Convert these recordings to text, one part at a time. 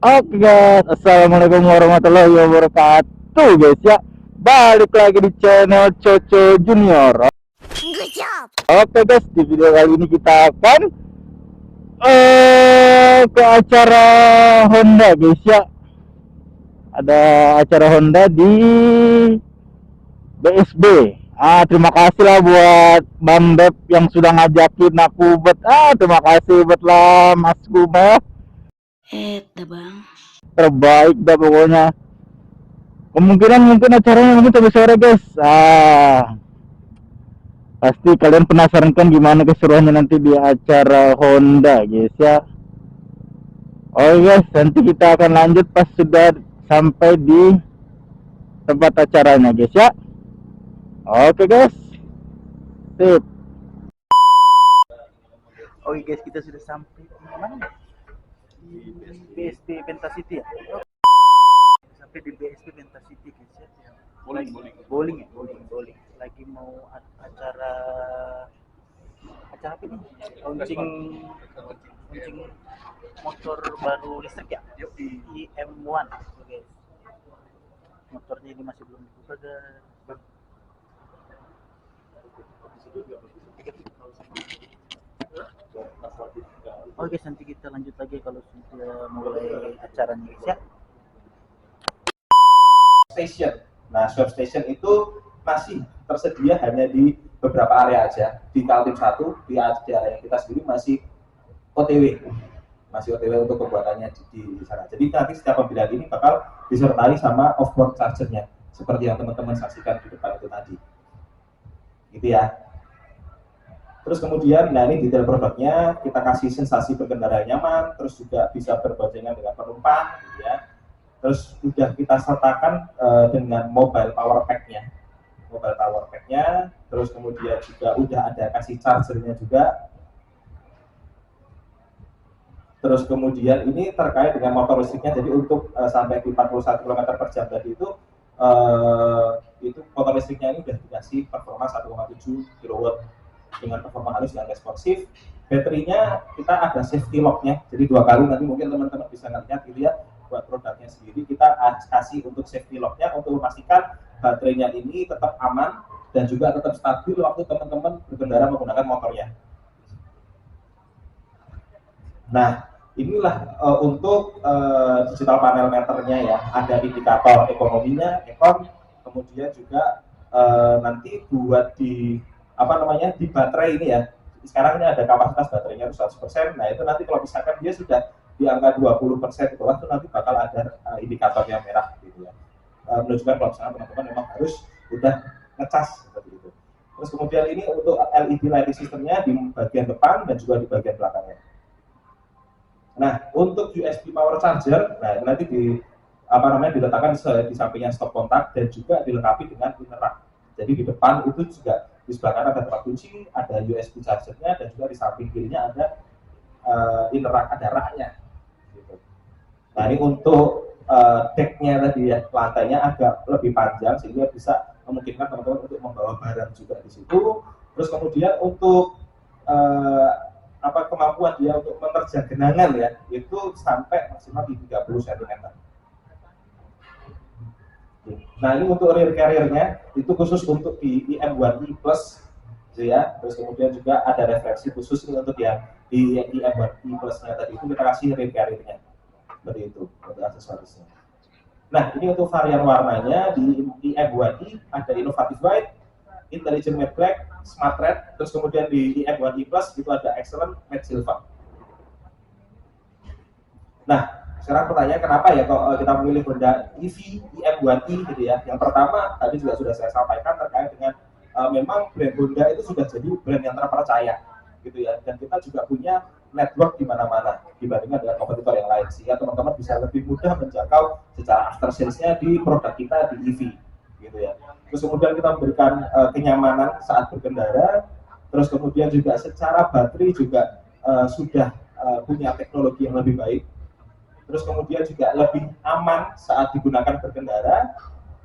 Oke guys, assalamualaikum warahmatullahi wabarakatuh guys ya. Balik lagi di channel Coco Junior. Good job. Oke guys, di video kali ini kita akan ke acara Honda guys ya. Ada acara Honda di BSB. Terima kasih lah buat Bang Dep yang sudah ngajakin aku buat terima kasih buat lah Mas Kuma. Dah bang. Terbaik dah pokoknya. Mungkin acaranya mungkin sampai sore guys. Pasti kalian penasaran kan gimana keseruannya nanti di acara Honda guys ya. Oh guys, nanti kita akan lanjut pas sudah sampai di tempat acaranya guys ya. Oke guys, sip. Oke guys, kita sudah sampai di mana? Di BSD Pentasiti ya. Sampai di BSD Pentasiti guys ya. Bowling ya, bowling. Lagi mau acara apa ini? Launching motor baru listrik ya. IM1 guys. Motornya ini masih belum dibuka guys. Oke guys, nanti kita lanjut lagi kalau sudah mulai acaranya guys ya. Station. Nah, swab station itu masih tersedia hanya di beberapa area aja. Di Kaltim 1, di area kita sendiri masih OTW. Masih OTW untuk pembuatannya di sana. Jadi nanti setiap pembelian ini bakal disertai sama off-board chargernya. Seperti yang teman-teman saksikan di depan itu tadi. Gitu ya. Terus kemudian, nah ini detail produknya, kita kasih sensasi berkendara nyaman, terus juga bisa berboncengan dengan penumpang, gitu ya. Terus sudah kita sertakan dengan mobile power pack-nya, terus kemudian juga udah ada kasih chargernya juga. Terus kemudian ini terkait dengan motor listriknya, jadi untuk sampai di 41 km per jam tadi itu motor listriknya ini sudah dikasih performa 1,7 kW dengan performa halus dan responsif. Baterinya kita ada safety lock-nya, jadi 2 kali nanti mungkin teman-teman bisa ngeliat gitu ya. Buat produknya sendiri kita kasih untuk safety lock-nya untuk memastikan baterainya ini tetap aman dan juga tetap stabil waktu teman-teman berkendara menggunakan motornya. Nah, inilah untuk digital panel meternya ya, ada indikator ekonominya, kemudian juga nanti buat di di baterai ini ya. Sekarang ini ada kapasitas baterainya 100%. Nah, itu nanti kalau misalkan dia sudah di angka 20% itu nanti bakal ada indikator yang merah gitu ya. Menunjukkan kalau misalnya teman-teman memang harus udah ngecas seperti itu. Terus kemudian ini untuk LED lighting systemnya di bagian depan dan juga di bagian belakangnya. Nah, untuk USB power charger, nah nanti diletakkan di sampingnya stop kontak dan juga dilengkapi dengan inner rack. Jadi di depan itu juga di sebelah kanan ada tempat kunci, ada USB chargernya dan juga di samping kirinya ada inner rack, ada raknya. Gitu. Nah ini untuk decknya tadi ya, lantainya agak lebih panjang sehingga bisa memungkinkan teman-teman untuk membawa barang juga di situ. Terus kemudian untuk kemampuan dia untuk menerjang genangan ya, itu sampai maksimal di 30 cm. Nah ini untuk rear carrier-nya itu khusus untuk di IM1i Plus gitu ya. Terus kemudian juga ada referensi khusus untuk yang di IM1i Plus-nya tadi itu kita kasih rear carrier-nya seperti itu untuk aksesorisnya. Nah ini untuk varian warnanya di IM1i ada Innovative White, Intelligent Matte Black, Smart Red, terus kemudian di IM1i Plus itu ada Excellent Matte Silver. Nah sekarang pertanyaan kenapa ya kok kita memilih Honda EV IM1i gitu ya. Yang pertama tadi juga sudah saya sampaikan terkait dengan memang brand Honda itu sudah jadi brand yang terpercaya gitu ya, dan kita juga punya network di mana-mana dibandingkan dengan kompetitor yang lain, sehingga teman-teman bisa lebih mudah menjangkau secara after sales-nya di produk kita di EV gitu ya. Terus kemudian kita memberikan kenyamanan saat berkendara, terus kemudian juga secara baterai juga sudah punya teknologi yang lebih baik. Terus kemudian juga lebih aman saat digunakan berkendara,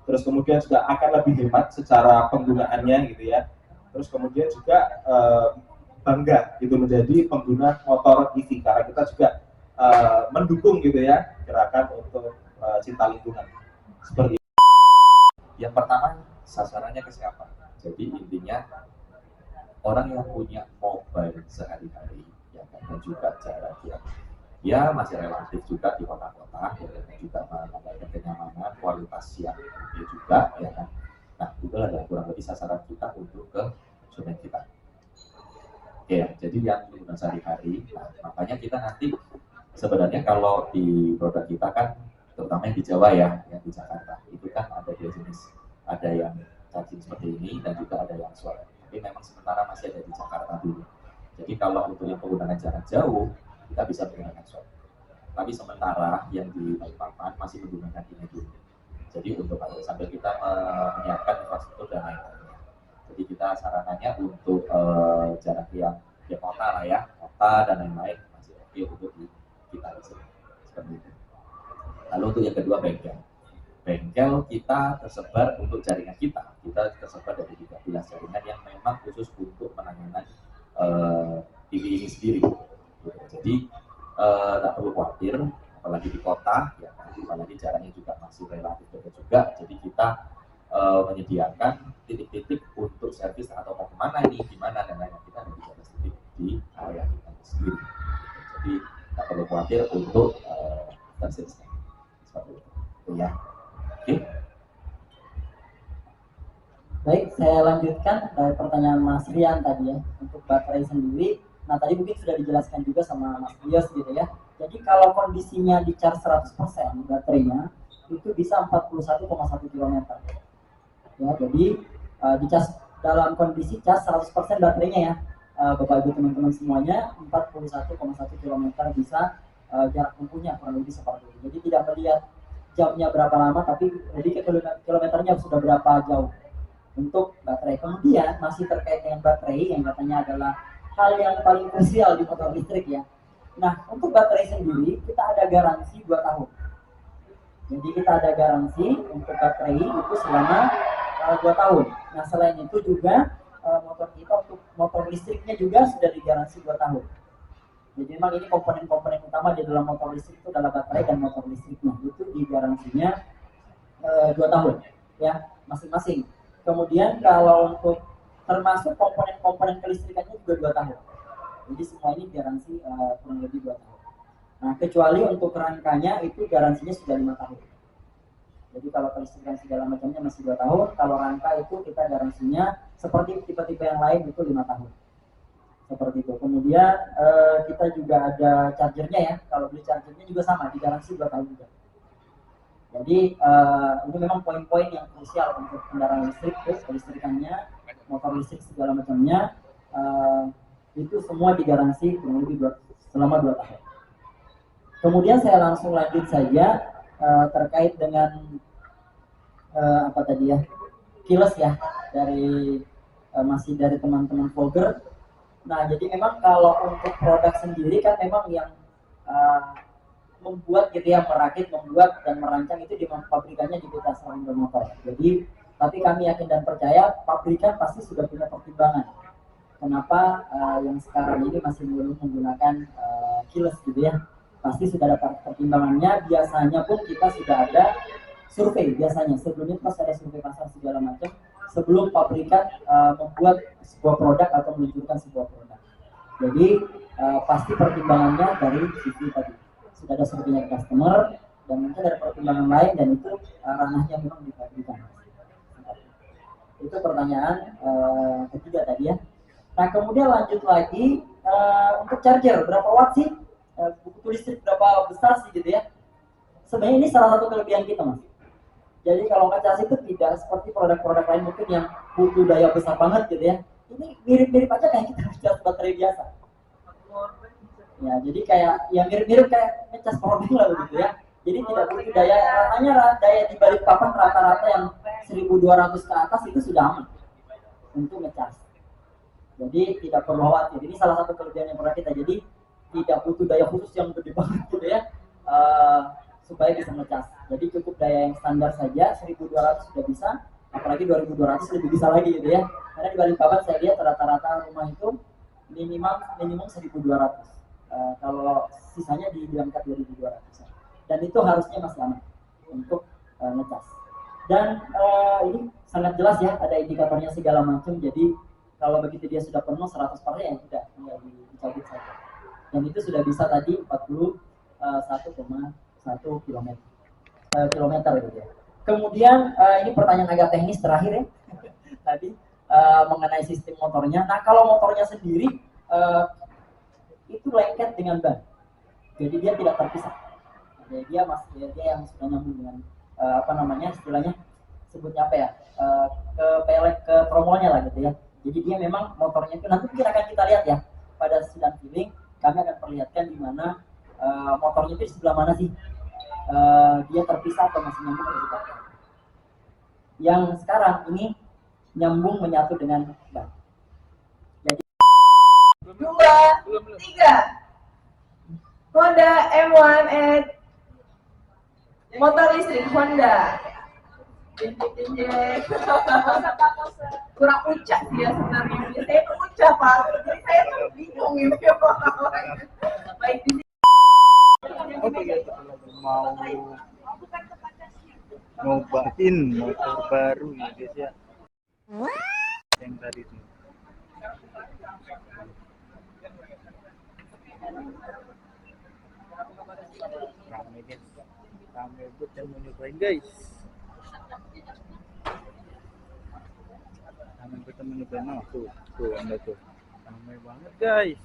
terus kemudian juga akan lebih hemat secara penggunaannya gitu ya. Terus kemudian juga bangga gitu menjadi pengguna motor EV karena kita juga mendukung gitu ya gerakan untuk cinta lingkungan. Seperti yang pertama, sasarannya ke siapa? Jadi intinya orang yang punya mobile sehari-hari ya kan, dan juga jarak yang ya masih relatif juga di kota-kota ya, dan juga mendapatkan kenyamanan, kualitas yang oke juga ya kan. Nah, itu adalah kurang lebih sasaran kita untuk ke konsumen kita. Oke ya, jadi yang pengguna sehari-hari, nah, makanya kita nanti sebenarnya kalau di produk kita kan, terutama yang di Jawa ya, yang di Jakarta, itu kan ada dua jenis, ada yang charging seperti ini dan juga ada yang swab. Tapi memang sementara masih ada di Jakarta dulu. Jadi kalau untuk yang penggunaan jarak jauh, kita bisa menggunakan swab. Tapi sementara yang di Balikpapan masih menggunakan ini dulu. Jadi untuk sambil kita menyiapkan infrastruktur dan lain-lainnya. Jadi kita sarannya untuk jarak yang di kota lah ya, kota dan lain-lain masih oke untuk kita di sini. Seperti itu. Lalu untuk yang kedua bengkel. Bengkel kita tersebar untuk jaringan kita tersebar dari 13 jaringan yang memang khusus untuk penanganan TV ini sendiri. Jadi tak perlu khawatir, apalagi di kota, ya, apalagi jaraknya juga masih relatif dekat juga. Jadi kita menyediakan titik-titik untuk servis atau mau kemana nih, gimana dan lain-lain, kita ada 13 titik di area kita sendiri. Jadi tak perlu khawatir untuk servisnya. Seperti itu ya. Oke. Baik, saya lanjutkan dari pertanyaan Mas Rian tadi ya, untuk baterai sendiri. Nah, tadi mungkin sudah dijelaskan juga sama Mas Bios gitu ya. Jadi kalau kondisinya di charge 100% baterainya, itu bisa 41,1 km. Ya, jadi di charge dalam kondisi charge 100% baterainya ya, Bapak Ibu teman-teman semuanya, 41,1 km bisa jarak tempuhnya kurang lebih seperti itu. Jadi tidak melihat jamnya berapa lama, tapi lebih ke kilometernya sudah berapa jauh untuk baterai. Kemudian masih terkait dengan baterai yang katanya adalah hal yang paling krusial di motor listrik ya. Nah, untuk baterai sendiri kita ada garansi 2 tahun. Jadi kita ada garansi untuk baterai itu selama 2 tahun. Nah, selain itu juga motor kita untuk motor listriknya juga sudah digaransi 2 tahun. Jadi memang ini komponen-komponen utama di dalam motor listrik itu adalah baterai dan motor listriknya. Itu digaransinya 2 tahun ya masing-masing. Kemudian kalau untuk termasuk komponen-komponen kelistrikannya juga 2 tahun. Jadi semua ini garansi kurang lebih 2 tahun. Nah, kecuali untuk rangkanya itu garansinya sudah 5 tahun. Jadi kalau kelistrikan segala macamnya masih 2 tahun, kalau rangka itu kita garansinya seperti tipe-tipe yang lain itu 5 tahun. Seperti itu. Kemudian kita juga ada chargernya ya. Kalau beli chargernya juga sama, digaransi 2 tahun juga. Jadi ini memang poin-poin yang krusial untuk kendaraan listrik, kelistrikannya, motor listrik segala macamnya, itu semua digaransi kurang lebih selama 2 tahun. Kemudian saya langsung lanjut saja terkait dengan apa tadi ya, kiles ya, dari masih dari teman-teman vlogger. Nah, jadi memang kalau untuk produk sendiri kan memang yang membuat gitu ya, merakit, membuat dan merancang itu di pabrikannya di PT Astra Indo Motor. Jadi, tapi kami yakin dan percaya pabrikan pasti sudah punya pertimbangan. Kenapa yang sekarang ini masih belum menggunakan kiles gitu ya? Pasti sudah ada pertimbangannya. Biasanya pun kita sudah ada survei biasanya. Sebelumnya pasti ada survei pasar segala macam sebelum pabrikan membuat sebuah produk atau meluncurkan sebuah produk. Jadi pasti pertimbangannya dari sisi tadi. Sudah ada surveinya customer dan mungkin ada pertimbangan lain dan itu ranahnya memang dipabrikan. Itu pertanyaan ketiga tadi ya. Nah, kemudian lanjut lagi untuk charger berapa watt sih? Buku listrik berapa besar sih gitu ya? Sebenarnya ini salah satu kelebihan kita mas. Jadi kalau ngecas itu tidak seperti produk-produk lain mungkin yang butuh daya besar banget gitu ya. Ini mirip-mirip aja kayak kita ngecas baterai biasa. Ya, jadi kayak ya mirip-mirip kayak ngecas powerbank lah gitu ya. Jadi tidak butuh daya, hanya daya di balik papan rata-rata yang 1200 ke atas itu sudah aman untuk ngecas. Jadi tidak perlu khawatir. Ini salah satu kelebihan yang pernah kita. Jadi tidak butuh daya khusus yang gede banget gitu ya, supaya bisa ngecas. Jadi cukup daya yang standar saja 1200 sudah bisa, apalagi 2200 lebih bisa lagi gitu ya. Karena di Balikpapan saya lihat rata-rata rumah itu minimum 1200. Kalau sisanya di angka 2.200. Dan itu harusnya masih aman untuk ngecas. Dan ini sangat jelas ya, ada indikatornya segala macam. Jadi kalau begitu dia sudah penuh 100% ya sudah tinggal dicabut saja. Dan itu sudah bisa tadi 41,1 kilometer gitu ya. Kemudian ini pertanyaan agak teknis terakhir ya. Tadi mengenai sistem motornya. Nah, kalau motornya sendiri itu lengket dengan ban. Jadi dia tidak terpisah. Jadi dia yang sudah nyambung dengan istilahnya sebutnya apa ya? Ke pelek ke tromolnya lah gitu ya. Jadi dia memang motornya itu nanti mungkin akan kita lihat ya pada sidang feeling, kami akan perlihatkan di mana motornya itu di sebelah mana sih, dia terpisah atau masih nyambung atau tidak. Yang sekarang ini nyambung menyatu dengan ban. Jadi 2, 3. Honda M1 motor listrik Honda. Kurang ucap sih ya sebenarnya. Saya itu ucap Pak, jadi saya tuh bingung ini apa. Baik di Oke guys, mau ngobain motor baru ya guys ya. Yang tadi tuh. Rame guys, rame buat yang mau nyobain guys. Rame buat yang mau nyobain, oh tuh anda tuh, rame banget guys.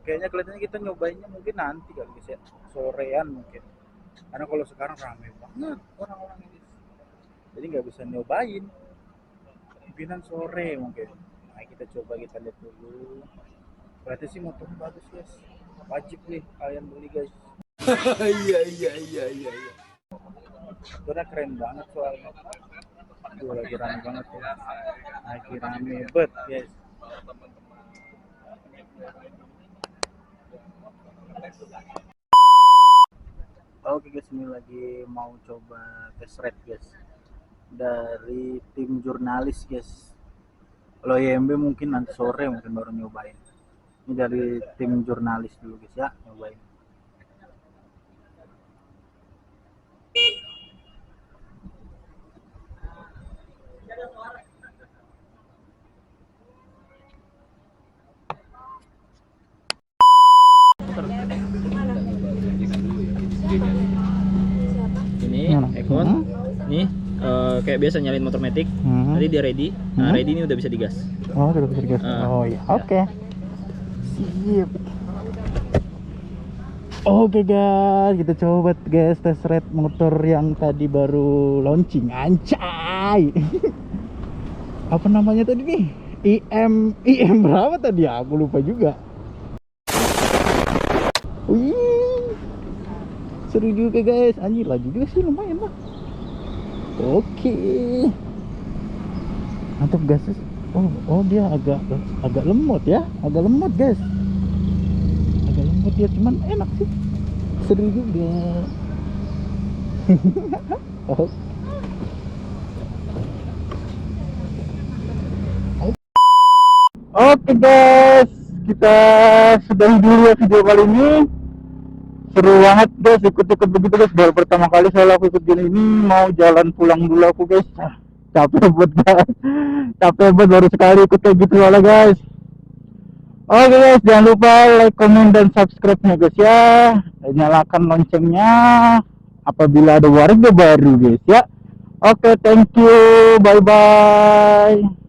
Kayaknya kelihatannya kita nyobainnya mungkin nanti kali guys ya, sorean mungkin. Karena kalau sekarang ramai banget orang-orang ini, jadi nggak bisa nyobain. Mungkinan sore mungkin. Nah kita coba, kita lihat dulu. Berarti sih motor bagus guys, wajib nih kalian beli guys. Iya. Motornya keren banget soalnya. Tuh lagi rame banget ya. Lagi rame bet guys. Oke guys, ini lagi mau coba test ride guys dari tim jurnalis guys. Kalau YMB mungkin nanti sore mungkin baru nyobain. Ini dari tim jurnalis dulu guys ya, nyobain. Ini Econ, nih kayak biasa nyalain motor matic. Nanti dia ready. Nah, ready ini udah bisa digas. Oh, udah bisa digas. Oh iya, oke. Sip. Oke guys, kita coba guys test ride motor yang tadi baru launching. Anjay. Apa namanya tadi nih? IM berapa tadi ya? Aku lupa juga. Wih, seru juga guys. Anjir, laju juga sih, lumayan lah. Oke, mantap gas. Oh dia agak lemot ya, agak lemot guys. Agak lemot dia, cuman enak sih. Seru juga. Oh. Oke guys, kita sudahi dulu ya video kali ini. Seru banget guys, ikut-ikut begitu guys. Baru pertama kali saya ikut gini ini. Mau jalan pulang dulu aku guys. Capek buat guys, capek buat baru sekali ikut kayak gitu soalnya guys. Oke guys, jangan lupa like, comment, dan subscribe nya guys ya. Nyalakan loncengnya apabila ada warga baru guys ya. Oke, thank you, bye bye.